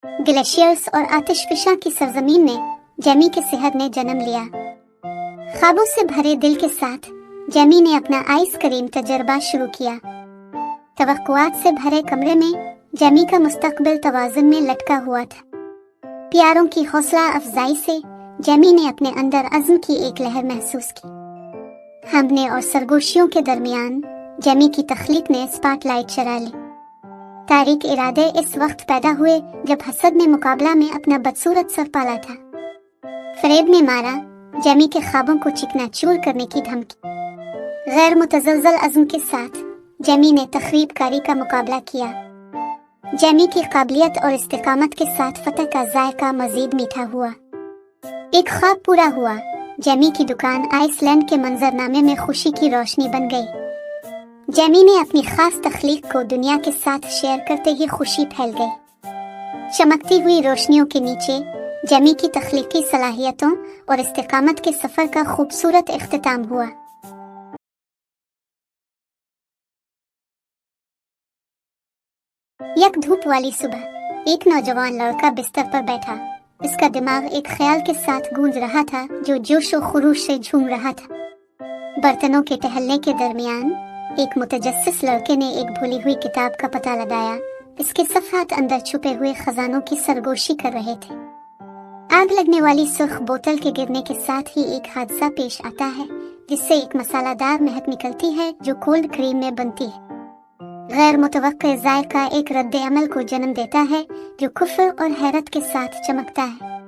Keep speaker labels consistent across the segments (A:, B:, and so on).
A: Glaciers और आतिशफिशा की सरजमीन में जेमी के शहर ने जन्म लिया। ख्वाबों से भरे दिल के साथ जेमी ने अपना आइसक्रीम तजर्बा शुरू किया। तवक्कुआत से भरे कमरे में जेमी का मुस्तकबिल तवाज़ुन में लटका हुआ था। प्यारों की हौसला अफजाई से जेमी ने अपने अंदर अज़्म की एक लहर महसूस की। हमने और सरगोशियों के दरमियान जेमी की तख्लीक ने स्पॉटलाइट चरा ली। तारीक इरादे इस वक्त पैदा हुए जब हसद ने मुकाबला में अपना बदसूरत सर पाला था। फरेब ने मारा जेमी के ख्वाबों को चिकनाचूर करने की धमकी। गैर मुतज़लज़ल अज़्म के साथ जेमी ने तखरीबकारी का मुकाबला किया। जेमी की काबिलियत और इस्तिकामत के साथ फतह का जायका मजीद मीठा हुआ। एक ख्वाब पूरा हुआ। जेमी की दुकान आइसलैंड के मंजरनामे में खुशी की रोशनी बन गई। जेमी ने अपनी खास तख्लीक को दुनिया के साथ शेयर करते ही खुशी फैल गई। चमकती हुई रोशनियों के नीचे जेमी की तख्लीकी सलाहियतों और इस्तिकामत के सफर का खूबसूरत इख्तिताम हुआ। एक धूप वाली सुबह एक नौजवान लड़का बिस्तर पर बैठा। इसका दिमाग एक ख्याल के साथ गूंज रहा था जो जोश और खुरूश से झूम रहा था। बर्तनों के टहलने के दरमियान एक मुतजस्सिस लड़के ने एक भूली हुई किताब का पता लगाया। इसके सफ़हात अंदर छुपे हुए खजानों की सरगोशी कर रहे थे। आग लगने वाली सुर्ख बोतल के गिरने के साथ ही एक हादसा पेश आता है जिससे एक मसालादार महक निकलती है जो कोल्ड क्रीम में बनती है। गैर मुतवक्के जायका एक रद्द अमल को जन्म देता है जो कुफ्र और हैरत के साथ चमकता है।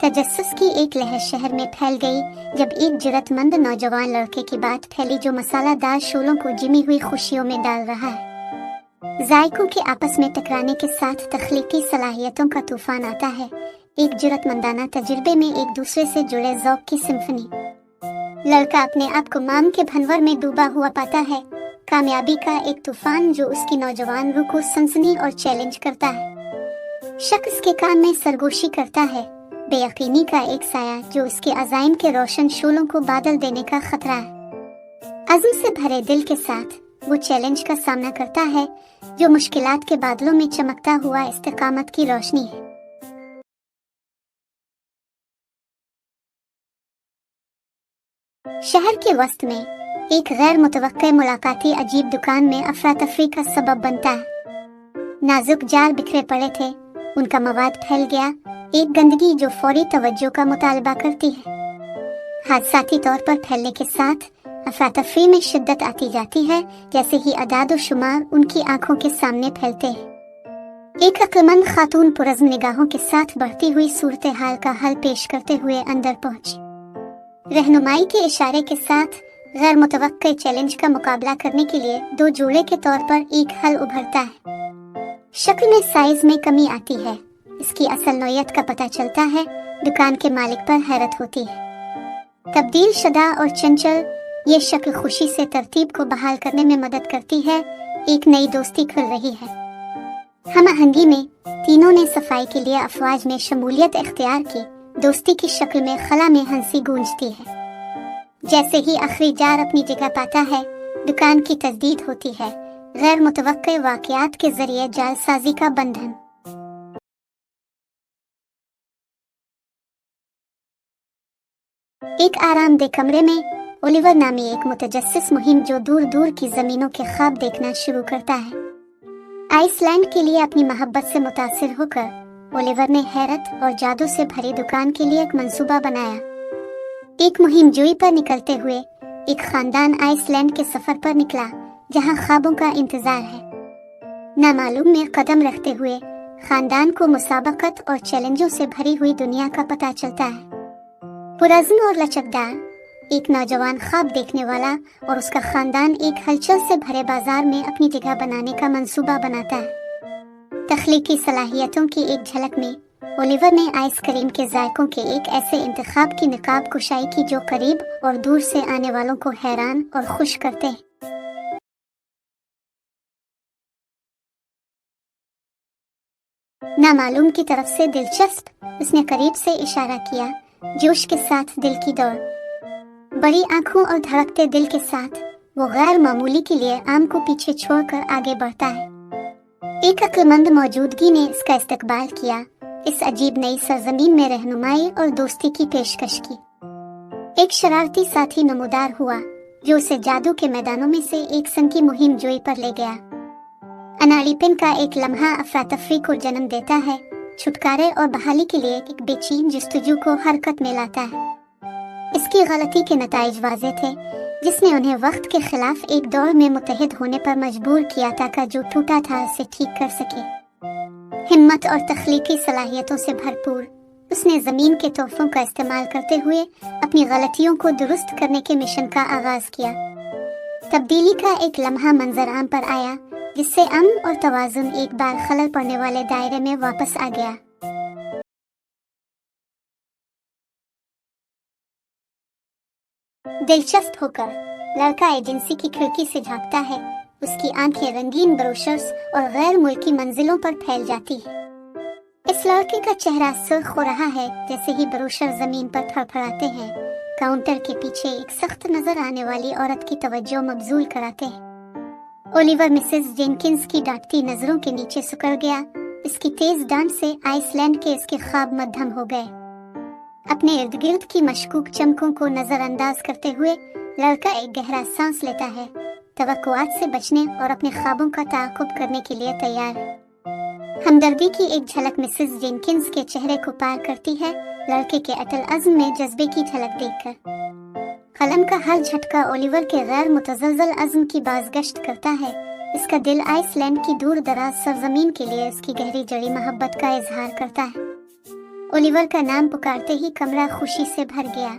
A: तजस्सुस की एक लहर शहर में फैल गई जब एक जुर्रतमंद नौजवान लड़के की बात फैली जो मसालादार शोलों को जिमी हुई खुशियों में डाल रहा है। जायकों के आपस में टकराने के साथ तख्लीकी सलाहियतों का तूफान आता है। एक जुर्रतमंदाना तजुर्बे में एक दूसरे से जुड़े ज़ौक़ की सिम्फनी। लड़का अपने आप को माम के भंवर में डूबा हुआ पाता है। कामयाबी का एक तूफान जो उसकी नौजवान रूह को सनसनी और चैलेंज करता है। शख्स के काम में सरगोशी करता है। बेयकीनी का एक साया जो उसके अज़ाइम के रोशन शोलों को बादल देने का खतरा है। अज़्म से भरे दिल के साथ वो चैलेंज का सामना करता है जो मुश्किलात के बादलों में चमकता हुआ इस्तिकामत की रोशनी है। शहर के वस्त में एक गैर मुतवक्के मुलाकाती अजीब दुकान में अफरा तफरी का सबब बनता है। नाजुक जार बिखरे पड़े थे। उनका मवाद फैल गया। एक गंदगी जो फौरी तवज्जो का मुतालबा करती है। हादसाती तौर पर फैलने के साथ अफरा-तफरी में शिद्दत आती जाती है जैसे ही अदाद और शुमार उनकी आंखों के सामने फैलते हैं। एक अक्लमंद खातून पुरज़्म निगाहों के साथ बढ़ती हुई सूरत हाल का हल पेश करते हुए अंदर पहुंची। रहनुमाई के इशारे के साथ गैर मुतवक्के चैलेंज का मुकाबला करने के लिए दो जोड़े के तौर पर एक हल उभरता है। शक्ल में साइज में कमी आती है। इसकी असल नौयत का पता चलता है। दुकान के मालिक पर हैरत होती है। तब्दील शुदा और चंचल ये शक्ल खुशी से तरतीब को बहाल करने में मदद करती है। एक नई दोस्ती खुल रही है। हम आहंगी में तीनों ने सफाई के लिए अफवाज में शमूलियत इख्तियार की। दोस्ती की शक्ल में खला में हंसी गूंजती है। जैसे ही आखिरी जार अपनी जगह पाता है दुकान की तजदीद होती है। गैर मुतवक्के वाक़यात के जरिए जालसाजी का बंधन। एक आरामदेह कमरे में ओलिवर नामी एक मुतजस्सिस मुहिम जो दूर दूर की जमीनों के ख्वाब देखना शुरू करता है। आइसलैंड के लिए अपनी मोहब्बत से मुतासिर होकर ओलिवर ने हैरत और जादू से भरी दुकान के लिए एक मंसूबा बनाया। एक मुहिम जोई पर निकलते हुए एक खानदान आइसलैंड के सफर पर निकला जहां ख्वाबों का इंतजार है। नामालूम में कदम रखते हुए खानदान को मुसाबकत और चैलेंजों से भरी हुई दुनिया का पता चलता है। पुरज़्म और लचकदार एक नौजवान ख्वाब देखने वाला और उसका खानदान एक हलचल से भरे बाजार में अपनी जगह बनाने का मंसूबा बनाता है। तख्लीकी सलाहियतों की एक झलक में ओलिवर ने आइसक्रीम के जायकों के एक ऐसे इंतखाब की निकाब कुशाई की जो करीब और दूर से आने वालों को हैरान और खुश करते हैं। नामालूम की तरफ से दिलचस्प उसने करीब से इशारा किया। जोश के साथ दिल की दौड़। बड़ी आंखों और धड़कते दिल के साथ वो गैर मामूली के लिए आम को पीछे छोड़कर आगे बढ़ता है। एक अक्लमंद मौजूदगी ने इसका इस्तकबाल किया, इस अजीब नई सरजमीन में रहनुमाई और दोस्ती की पेशकश की। एक शरारती साथी नमूदार हुआ जो उसे जादू के मैदानों में से एक संग की मुहिम जोई पर ले गया। अनाड़ीपन का एक लम्हा अफरा तफरी को जन्म देता है, छुटकारे और बहाली के लिए एक बेचैन जस्तजू को हरकत में लाता है। इसकी गलती के नताइज वाज़े थे, जिसने उन्हें वक्त के खिलाफ एक दौर में मुत्तहिद होने पर मजबूर किया ताकि जो टूटा था उसे ठीक कर सके। हिम्मत और तख्लीकी सलाहियतों से भरपूर उसने ज़मीन के तोहफों का इस्तेमाल करते हुए अपनी गलतियों को दुरुस्त करने के मिशन का आगाज किया। तब्दीली का एक लम्हा मंजर आम पर आया, जिससे अमन और तवाज़ुन एक बार खलल पड़ने वाले दायरे में वापस आ गया। दिलचस्प होकर लड़का एजेंसी की खिड़की से झांकता है। उसकी आंखें रंगीन ब्रोशर्स और गैर मुल्की मंजिलों पर फैल जाती है। इस लड़के का चेहरा सुर्ख हो रहा है जैसे ही ब्रोशर जमीन पर फड़फड़ाते हैं। काउंटर के पीछे एक सख्त नजर आने वाली औरत की तवज्जो मबजूल कराते हैं। ओलिवर मिसेस जेनकिंस की डांटती नजरों के नीचे सिकुड़ गया। इसकी तेज डांट से आइसलैंड के इसके ख्वाब मद्धम हो गए। अपने इर्द गिर्द की मशकूक चमकों को नजरअंदाज करते हुए लड़का एक गहरा सांस लेता है, तवक्कुआत से बचने और अपने ख्वाबों का ताक़ुब करने के लिए तैयार है। हमदर्दी की एक झलक मिसेस जेनकिंस के चेहरे को पार करती है, लड़के के अटल अज़्म में जज्बे की झलक देखकर। कलम का हर झटका ओलिवर के गैर मुतज़लज़ल अज़्म की बाज़गश्त करता है। इसका दिल आइसलैंड की दूर दराज सरजमीन के लिए इसकी गहरी जड़ी मोहब्बत का इजहार करता है। ओलिवर का नाम पुकारते ही कमरा खुशी से भर गया।